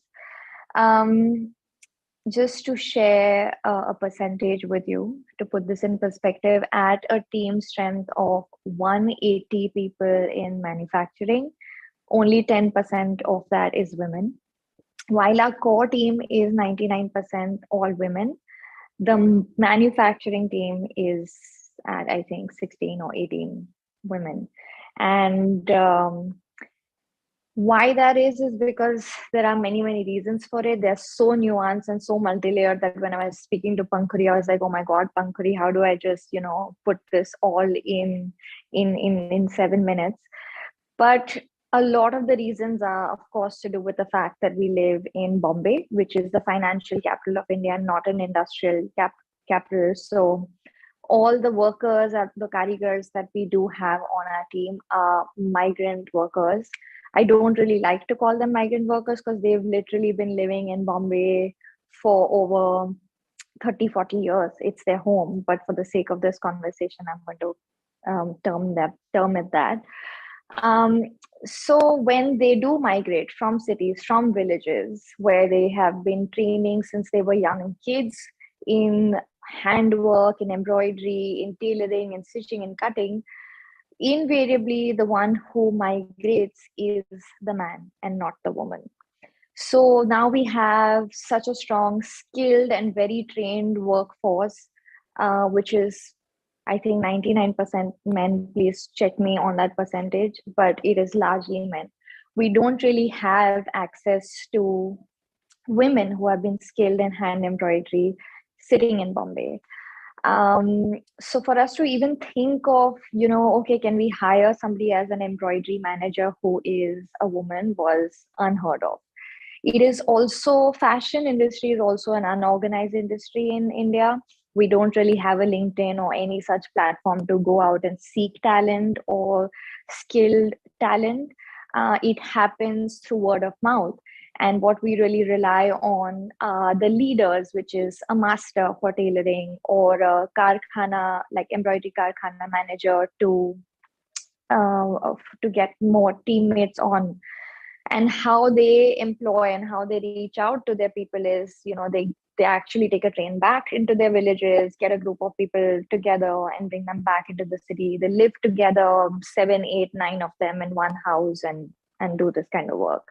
S6: Just to share a percentage with you, to put this in perspective, at a team strength of 180 people in manufacturing, only 10% of that is women. While our core team is 99% all women, the manufacturing team is at, I think, 16 or 18 women. And why that is because there are many, many reasons for it. They're so nuanced and so multi-layered that when I was speaking to Pankuri, I was like, oh my God, Pankuri, how do I just, put this all in 7 minutes? But a lot of the reasons are, of course, to do with the fact that we live in Bombay, which is the financial capital of India, not an industrial capital. So all the workers, the karigars that we do have on our team are migrant workers. I don't really like to call them migrant workers because they've literally been living in Bombay for over 30, 40 years. It's their home. But for the sake of this conversation, I'm going to term it that. So when they do migrate from cities, from villages, where they have been training since they were young kids in handwork, in embroidery, in tailoring, in stitching and cutting, invariably the one who migrates is the man and not the woman. So now we have such a strong, skilled and very trained workforce, which is, I think, 99% men. Please check me on that percentage, but it is largely men. We don't really have access to women who have been skilled in hand embroidery sitting in Bombay. So for us to even think of, okay, can we hire somebody as an embroidery manager who is a woman was unheard of. It is also, fashion industry is also an unorganized industry in India. We don't really have a LinkedIn or any such platform to go out and seek talent or skilled talent. It happens through word of mouth. And what we really rely on are the leaders, which is a master for tailoring or a karkhana, like embroidery karkhana manager to get more teammates on. And how they employ and how they reach out to their people is, they actually take a train back into their villages, get a group of people together and bring them back into the city. They live together, 7, 8, 9 of them in one house and do this kind of work.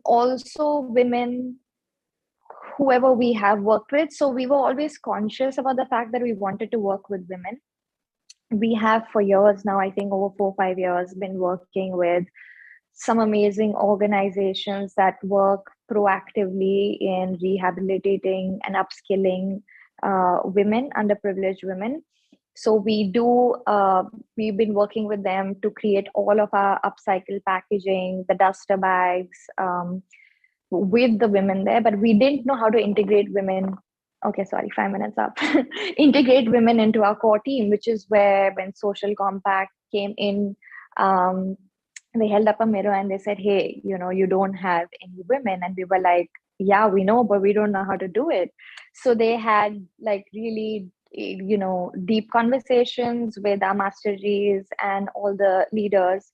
S6: Also women, whoever we have worked with. So we were always conscious about the fact that we wanted to work with women. We have for years now, I think over 4 or 5 years, been working with some amazing organizations that work proactively in rehabilitating and upskilling women, underprivileged women. So we've been working with them to create all of our upcycle packaging, the duster bags, with the women there, but we didn't know how to integrate women. Okay, sorry, 5 minutes up. Integrate women into our core team, which is where when Social Compact came in, they held up a mirror and they said, hey, you don't have any women. And we were like, yeah, we know, but we don't know how to do it. So they had like really, deep conversations with our masteries and all the leaders.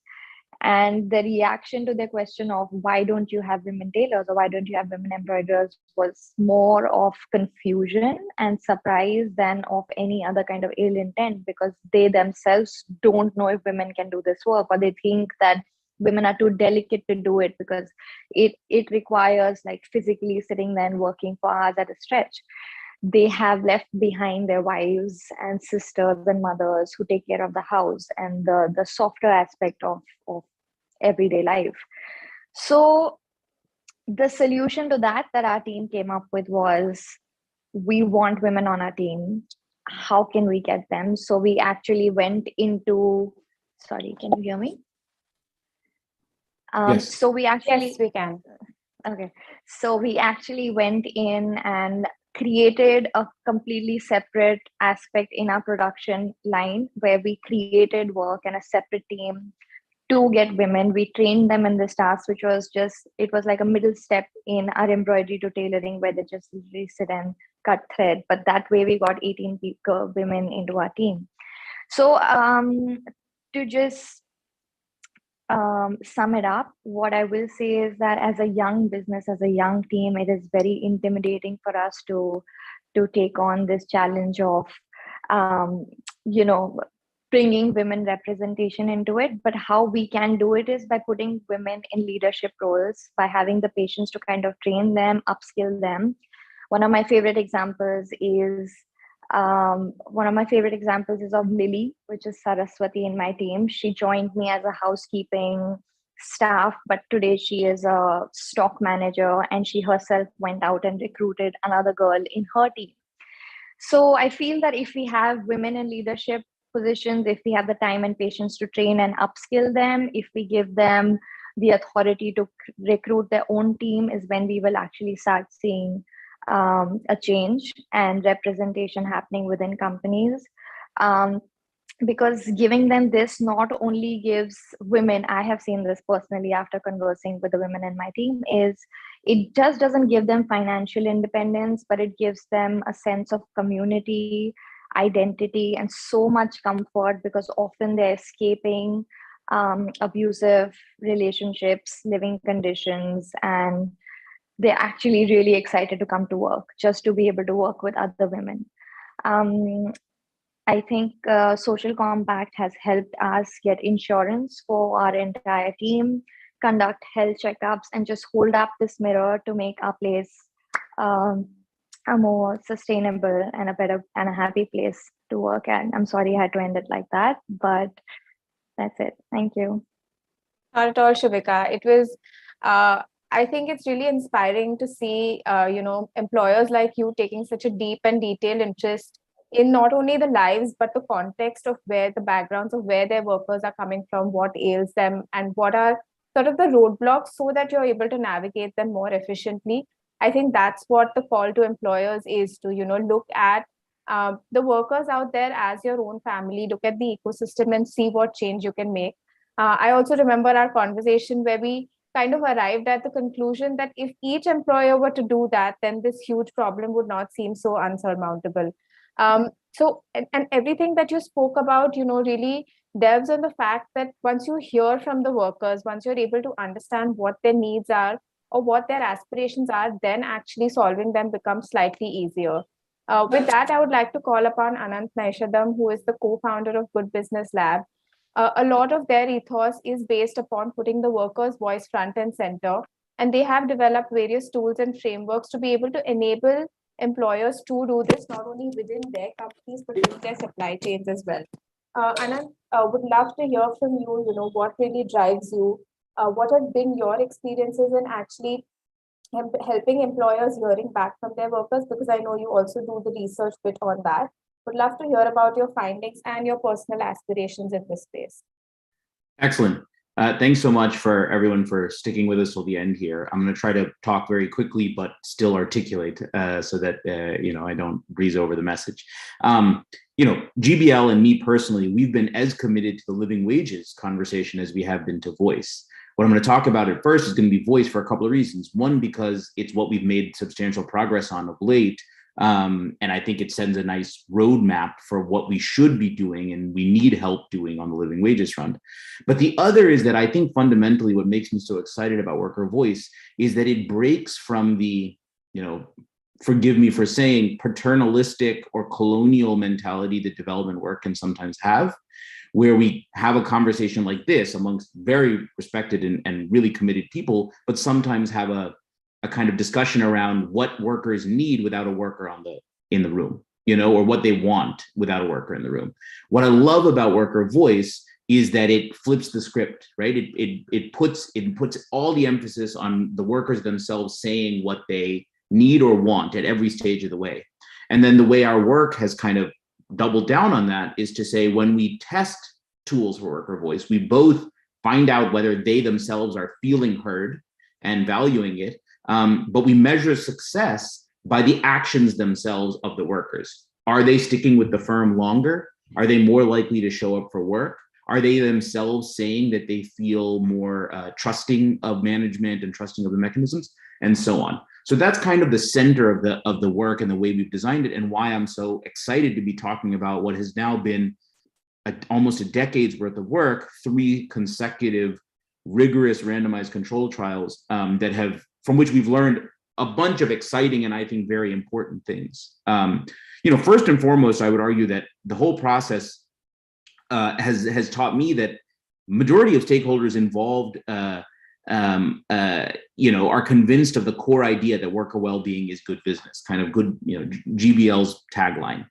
S6: And the reaction to the question of why don't you have women tailors or why don't you have women embroiderers was more of confusion and surprise than of any other kind of ill intent, because they themselves don't know if women can do this work, or they think that women are too delicate to do it because it requires like physically sitting there and working for hours at a stretch. They have left behind their wives and sisters and mothers who take care of the house and the softer aspect of everyday life. So the solution to that our team came up with was, we want women on our team. How can we get them? So we actually went into, sorry, can you hear me?
S7: Yes.
S6: So we actually,
S1: Yes, we can.
S6: okay. So we actually went in and created a completely separate aspect in our production line where we created work and a separate team to get women. We trained them in this task, which was it was like a middle step in our embroidery to tailoring where they just literally sit and cut thread. But that way we got 18 women into our team. So to just sum it up, what I will say is that as a young business, as a young team, it is very intimidating for us to take on this challenge of, bringing women representation into it. But how we can do it is by putting women in leadership roles, by having the patience to kind of train them, upskill them. One of my favorite examples is of Lily, which is Saraswati in my team. She joined me as a housekeeping staff, but today she is a stock manager, and she herself went out and recruited another girl in her team. So I feel that if we have women in leadership positions, if we have the time and patience to train and upskill them, if we give them the authority to recruit their own team, is when we will actually start seeing a change and representation happening within companies. Because giving them this not only gives women, I have seen this personally after conversing with the women in my team, is it just doesn't give them financial independence, but it gives them a sense of community, identity, and so much comfort, because often they're escaping abusive relationships, living conditions, and they're actually really excited to come to work just to be able to work with other women. I think Social Compact has helped us get insurance for our entire team, conduct health checkups, and just hold up this mirror to make our place a more sustainable and a better and a happy place to work at. I'm sorry I had to end it like that, but that's it. Thank you.
S1: Not at all, Shubhika. It was, I think it's really inspiring to see, employers like you taking such a deep and detailed interest in not only the lives, but the context of where the backgrounds of where their workers are coming from, what ails them, and what are sort of the roadblocks, so that you're able to navigate them more efficiently. I think that's what the call to employers is, to, look at the workers out there as your own family, look at the ecosystem and see what change you can make. I also remember our conversation where we kind of arrived at the conclusion that if each employer were to do that, then this huge problem would not seem so unsurmountable. And everything that you spoke about, really delves on the fact that once you hear from the workers, once you're able to understand what their needs are or what their aspirations are, then actually solving them becomes slightly easier. With that, I would like to call upon Anant Naishadam, who is the co-founder of Good Business Lab. A lot of their ethos is based upon putting the workers' voice front and center, and they have developed various tools and frameworks to be able to enable employers to do this not only within their companies but within their supply chains as well. Anand, would love to hear from you. What really drives you? What have been your experiences in actually helping employers hearing back from their workers? Because I know you also do the research bit on that. Would love to hear about your findings and your personal aspirations in this space.
S7: Excellent. Thanks so much for everyone for sticking with us till the end here. I'm going to try to talk very quickly, but still articulate so that I don't breeze over the message. GBL and me personally, we've been as committed to the living wages conversation as we have been to voice. What I'm going to talk about at first is going to be voice for a couple of reasons. One, because it's what we've made substantial progress on of late. And I think it sends a nice roadmap for what we should be doing and we need help doing on the living wages front. But the other is that I think fundamentally what makes me so excited about worker voice is that it breaks from the, forgive me for saying, paternalistic or colonial mentality that development work can sometimes have, where we have a conversation like this amongst very respected and really committed people, but sometimes have a kind of discussion around what workers need without a worker in the room, or what they want without a worker in the room. What I love about worker voice is that it flips the script, right? It puts all the emphasis on the workers themselves saying what they need or want at every stage of the way. And then the way our work has kind of doubled down on that is to say, when we test tools for worker voice, we both find out whether they themselves are feeling heard and valuing it. But we measure success by the actions themselves of the workers. Are they sticking with the firm longer? Are they more likely to show up for work? Are they themselves saying that they feel more trusting of management and trusting of the mechanisms, and so on? So that's kind of the center of the work and the way we've designed it, and why I'm so excited to be talking about what has now been almost a decade's worth of work, 3 consecutive rigorous randomized control trials from which we've learned a bunch of exciting and I think very important things. First and foremost, I would argue that the whole process has taught me that majority of stakeholders involved are convinced of the core idea that worker well-being is good business, kind of good, GBL's tagline.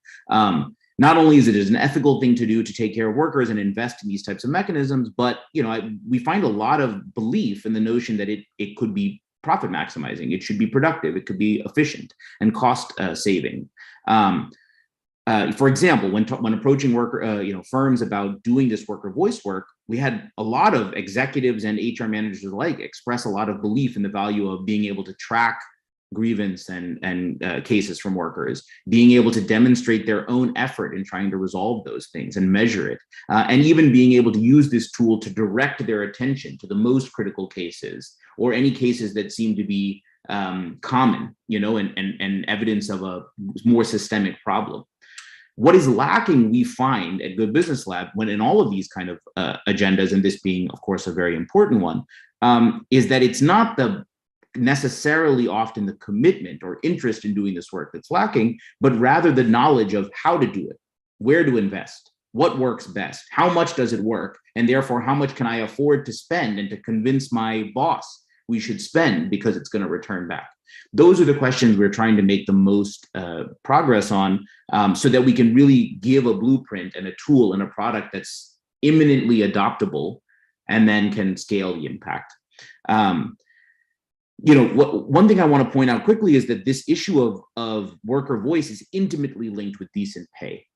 S7: Not only is it an ethical thing to do to take care of workers and invest in these types of mechanisms, but we find a lot of belief in the notion that it could be profit maximizing, it should be productive, it could be efficient and cost saving. For example, when approaching worker, firms about doing this worker voice work, we had a lot of executives and HR managers alike express a lot of belief in the value of being able to track grievance and cases from workers, being able to demonstrate their own effort in trying to resolve those things and measure it, and even being able to use this tool to direct their attention to the most critical cases or any cases that seem to be common, and evidence of a more systemic problem. What is lacking, we find at Good Business Lab, when in all of these kind of agendas, and this being, of course, a very important one, is that it's not necessarily often the commitment or interest in doing this work that's lacking, but rather the knowledge of how to do it, where to invest, what works best, how much does it work, and therefore how much can I afford to spend and to convince my boss we should spend because it's going to return back. Those are the questions we're trying to make the most progress on, so that we can really give a blueprint and a tool and a product that's imminently adoptable and then can scale the impact. One thing I want to point out quickly is that this issue of worker voice is intimately linked with decent pay.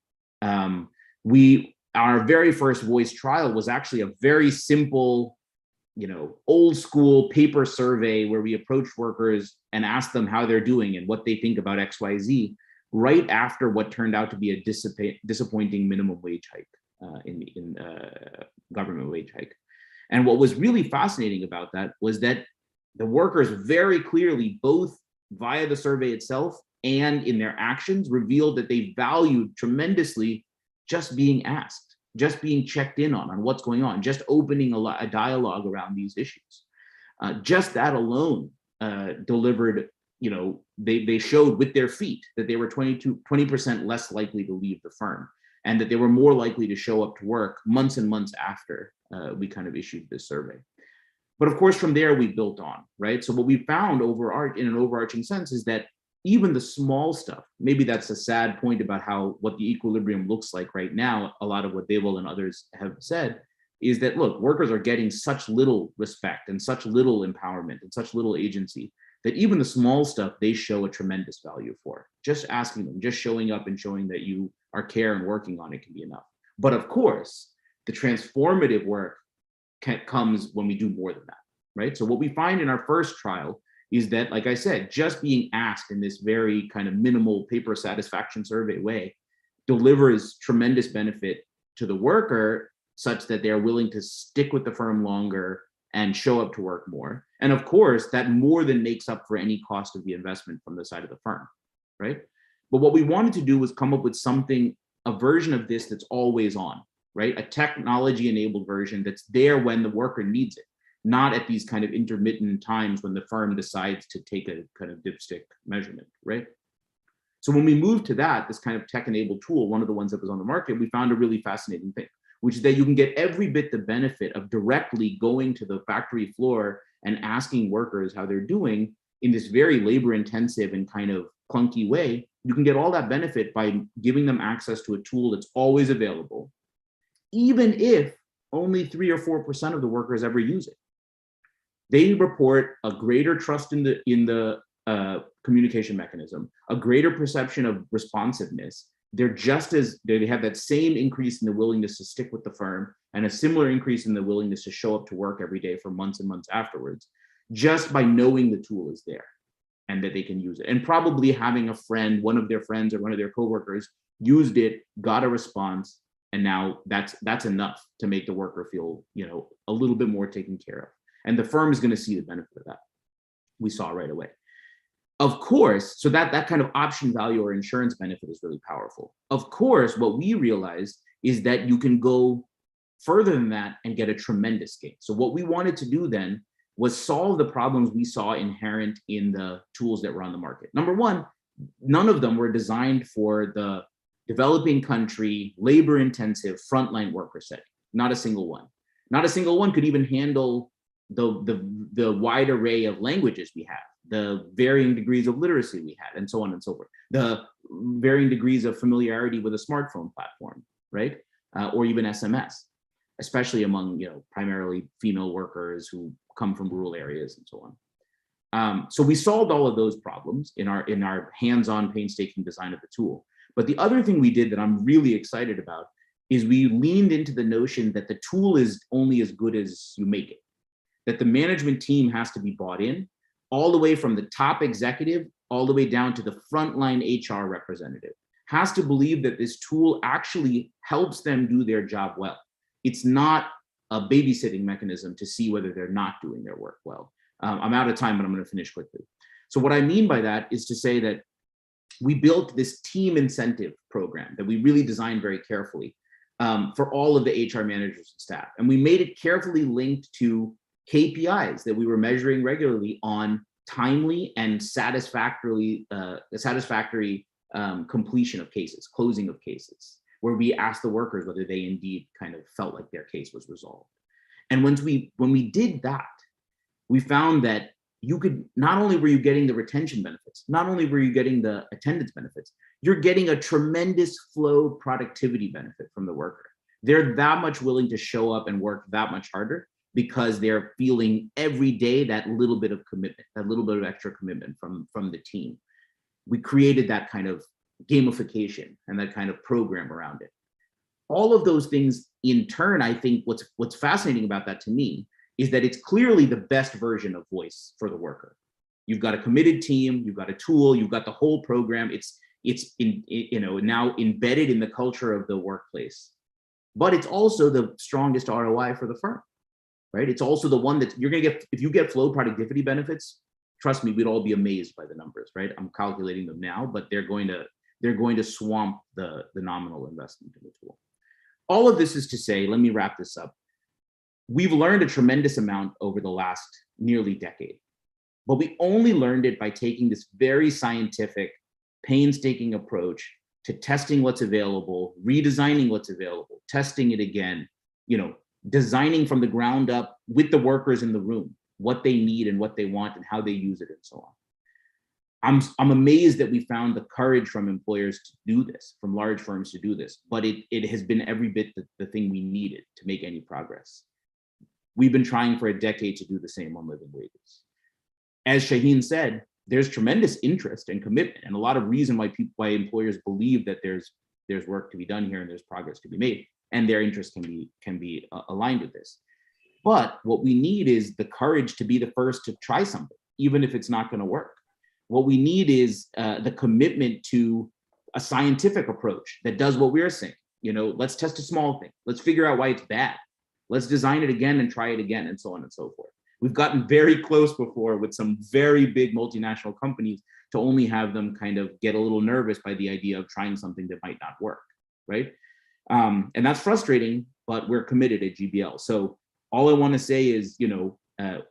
S7: Our very first voice trial was actually a very simple, old school paper survey where we approached workers and asked them how they're doing and what they think about XYZ, right after what turned out to be a disappointing minimum wage hike, government wage hike. And what was really fascinating about that was that the workers very clearly, both via the survey itself and in their actions, revealed that they valued tremendously just being asked, just being checked in on what's going on, just opening a dialogue around these issues. Just that alone delivered, they showed with their feet that they were 20% less likely to leave the firm, and that they were more likely to show up to work months and months after we kind of issued this survey. But of course, from there, we built on, right? So what we found in an overarching sense is that even the small stuff, maybe that's a sad point about what the equilibrium looks like right now, a lot of what Deval and others have said, is that, look, workers are getting such little respect and such little empowerment and such little agency that even the small stuff they show a tremendous value for. Just asking them, just showing up and showing that you are care and working on it can be enough. But of course, the transformative work comes when we do more than that, right? So what we find in our first trial is that, like I said, just being asked in this very kind of minimal paper satisfaction survey way delivers tremendous benefit to the worker, such that they're willing to stick with the firm longer and show up to work more. And of course, that more than makes up for any cost of the investment from the side of the firm, right? But what we wanted to do was come up with a version of this that's always on, right? A technology-enabled version that's there when the worker needs it, not at these kind of intermittent times when the firm decides to take a kind of dipstick measurement, right? So when we moved to this kind of tech-enabled tool, one of the ones that was on the market, we found a really fascinating thing, which is that you can get every bit the benefit of directly going to the factory floor and asking workers how they're doing in this very labor-intensive and kind of clunky way. You can get all that benefit by giving them access to a tool that's always available, even if only 3 or 4% of the workers ever use it. They report a greater trust in the communication mechanism, a greater perception of responsiveness. They have that same increase in the willingness to stick with the firm and a similar increase in the willingness to show up to work every day for months and months afterwards, just by knowing the tool is there and that they can use it. And probably having a friend, one of their friends or one of their coworkers used it, got a response, and now that's enough to make the worker feel, a little bit more taken care of. And the firm is going to see the benefit of that. We saw right away. Of course, so that kind of option value or insurance benefit is really powerful. Of course, what we realized is that you can go further than that and get a tremendous gain. So what we wanted to do then was solve the problems we saw inherent in the tools that were on the market. Number one, none of them were designed for the developing country, labor intensive, frontline worker setting. Not a single one. Not a single one could even handle the wide array of languages we have, the varying degrees of literacy we had, and so on and so forth. The varying degrees of familiarity with a smartphone platform, right? Or even SMS, especially among, primarily female workers who come from rural areas and so on. So we solved all of those problems in our hands-on painstaking design of the tool. But the other thing we did that I'm really excited about is we leaned into the notion that the tool is only as good as you make it, that the management team has to be bought in, all the way from the top executive, all the way down to the frontline HR representative, has to believe that this tool actually helps them do their job well. It's not a babysitting mechanism to see whether they're not doing their work well. I'm out of time, but I'm going to finish quickly. So what I mean by that is to say that we built this team incentive program that we really designed very carefully for all of the HR managers and staff. And we made it carefully linked to KPIs that we were measuring regularly on timely and satisfactory completion of cases, closing of cases, where we asked the workers whether they indeed kind of felt like their case was resolved. And when we did that, we found that you could, not only were you getting the retention benefits, not only were you getting the attendance benefits, you're getting a tremendous flow productivity benefit from the worker. They're that much willing to show up and work that much harder because they're feeling every day that little bit of commitment, that little bit of extra commitment from the team. We created that kind of gamification and that kind of program around it. All of those things in turn, I think what's fascinating about that to me is that it's clearly the best version of voice for the worker. You've got a committed team, you've got a tool, you've got the whole program. It's now embedded in the culture of the workplace. But it's also the strongest ROI for the firm, right? It's also the one that you're gonna get, if you get flow productivity benefits, trust me, we'd all be amazed by the numbers, right? I'm calculating them now, but they're going to swamp the nominal investment in the tool. All of this is to say, let me wrap this up. We've learned a tremendous amount over the last nearly decade, but we only learned it by taking this very scientific, painstaking approach to testing what's available, redesigning what's available, testing it again, designing from the ground up with the workers in the room, what they need and what they want and how they use it and so on. I'm amazed that we found the courage from employers to do this, from large firms to do this, but it has been every bit the thing we needed to make any progress. We've been trying for a decade to do the same on living wages. As Shaheen said, there's tremendous interest and commitment and a lot of reason why employers believe that there's work to be done here and there's progress to be made, and their interest can be aligned with this. But what we need is the courage to be the first to try something, even if it's not going to work. What we need is the commitment to a scientific approach that does what we're saying. Let's test a small thing. Let's figure out why it's bad. Let's design it again and try it again, and so on and so forth. We've gotten very close before with some very big multinational companies to only have them kind of get a little nervous by the idea of trying something that might not work, right? And that's frustrating, but we're committed at GBL. So all I want to say is,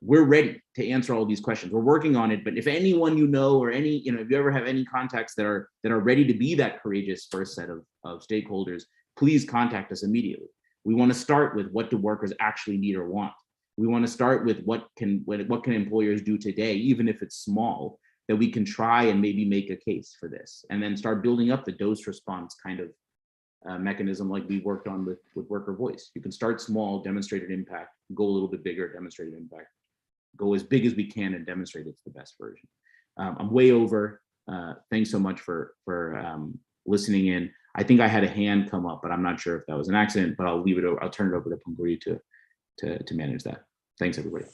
S7: we're ready to answer all these questions. We're working on it, but if anyone or if you ever have any contacts that are ready to be that courageous first set of stakeholders, please contact us immediately. We want to start with what do workers actually need or want. We want to start with what can employers do today, even if it's small, that we can try and maybe make a case for this, and then start building up the dose response kind of mechanism like we worked on with worker voice. You can start small, demonstrate an impact, go a little bit bigger, demonstrate an impact, go as big as we can and demonstrate it's the best version. I'm way over. Thanks so much for listening in. I think I had a hand come up, but I'm not sure if that was an accident, but I'll leave it over. I'll turn it over to Pankuri to manage that. Thanks, everybody.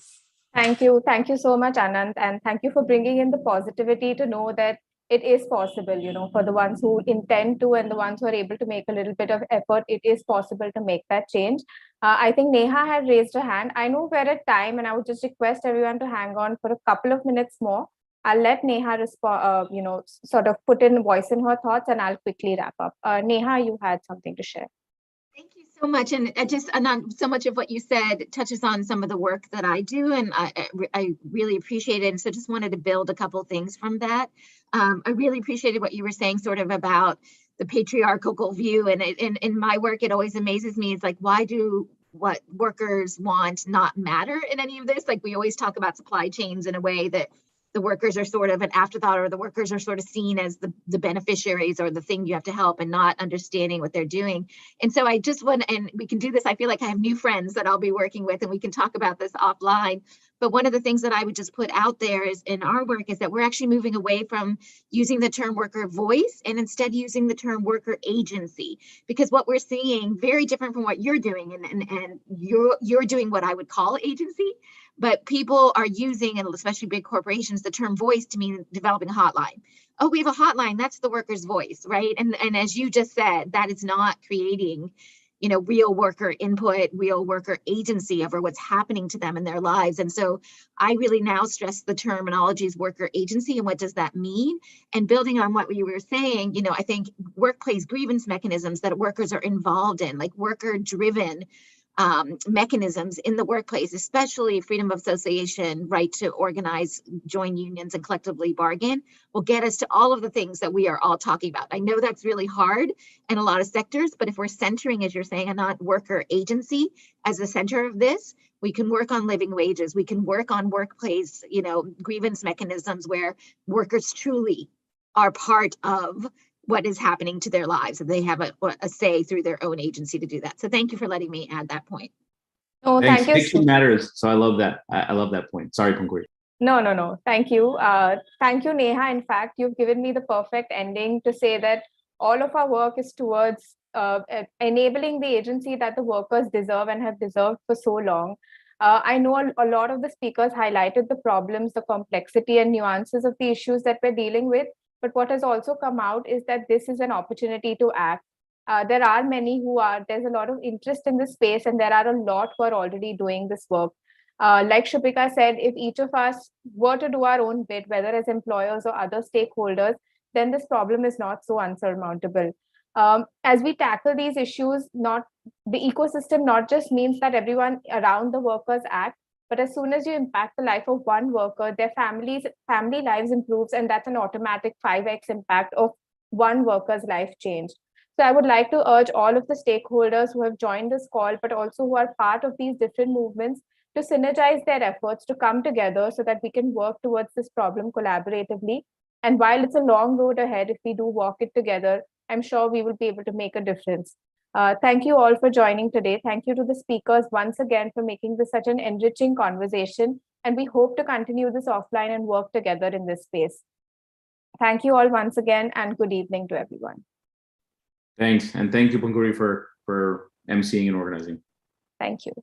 S1: Thank you. Thank you so much, Anand. And thank you for bringing in the positivity to know that it is possible, for the ones who intend to and the ones who are able to make a little bit of effort, it is possible to make that change. I think Neha had raised her hand. I know we're at time and I would just request everyone to hang on for a couple of minutes more. I'll let Neha respond, sort of put in voice in her thoughts, and I'll quickly wrap up. Neha, you had something to share.
S2: Thank you so much. And Anand, so much of what you said touches on some of the work that I do, and I really appreciate it. And so just wanted to build a couple things from that. I really appreciated what you were saying sort of about the patriarchal view. And in my work, it always amazes me. It's like, why do what workers want not matter in any of this? Like, we always talk about supply chains in a way that the workers are sort of an afterthought, or the workers are sort of seen as the beneficiaries or the thing you have to help, and not understanding what they're doing. And so I just want, and we can do this, I feel like I have new friends that I'll be working with, and we can talk about this offline. But one of the things that I would just put out there is in our work is that we're actually moving away from using the term worker voice and instead using the term worker agency, because what we're seeing, very different from what you're doing, and you're doing what I would call agency, but people are using, and especially big corporations, the term voice to mean developing a hotline. Oh, we have a hotline, that's the worker's voice, right? And as you just said, that is not creating, you know, real worker input, real worker agency over what's happening to them in their lives. And so I really now stress the terminology is worker agency, and what does that mean? And building on what you were saying, you know, I think workplace grievance mechanisms that workers are involved in, like worker-driven mechanisms in the workplace, especially freedom of association, right to organize, join unions, and collectively bargain, will get us to all of the things that we are all talking about. I know that's really hard in a lot of sectors, but if we're centering, as you're saying, a not worker agency as the center of this, we can work on living wages. We can work on workplace, you know, grievance mechanisms where workers truly are part of what is happening to their lives, and they have a say through their own agency to do that. So thank you for letting me add that point.
S1: Oh,
S7: Thanks.
S1: thank you.
S7: Action matters. So I love that. I love that point. Sorry, Pankuri.
S1: No. Thank you. Thank you, Neha. In fact, you've given me the perfect ending to say that all of our work is towards enabling the agency that the workers deserve and have deserved for so long. I know a lot of the speakers highlighted the problems, the complexity and nuances of the issues that we're dealing with. But what has also come out is that this is an opportunity to act. There are many there's a lot of interest in this space, and there are a lot who are already doing this work. Like Shubhika said, if each of us were to do our own bit, whether as employers or other stakeholders, then this problem is not so unsurmountable. As we tackle these issues, not the ecosystem not just means that everyone around the workers act, but as soon as you impact the life of one worker, their family lives improves, and that's an automatic 5x impact of one worker's life change. So I would like to urge all of the stakeholders who have joined this call, but also who are part of these different movements, to synergize their efforts, to come together so that we can work towards this problem collaboratively. And while it's a long road ahead, if we do walk it together, I'm sure we will be able to make a difference. Thank you all for joining today. Thank you to the speakers once again for making this such an enriching conversation. And we hope to continue this offline and work together in this space. Thank you all once again, and good evening to everyone.
S7: Thanks. And thank you, Pankuri, for emceeing and organizing.
S1: Thank you.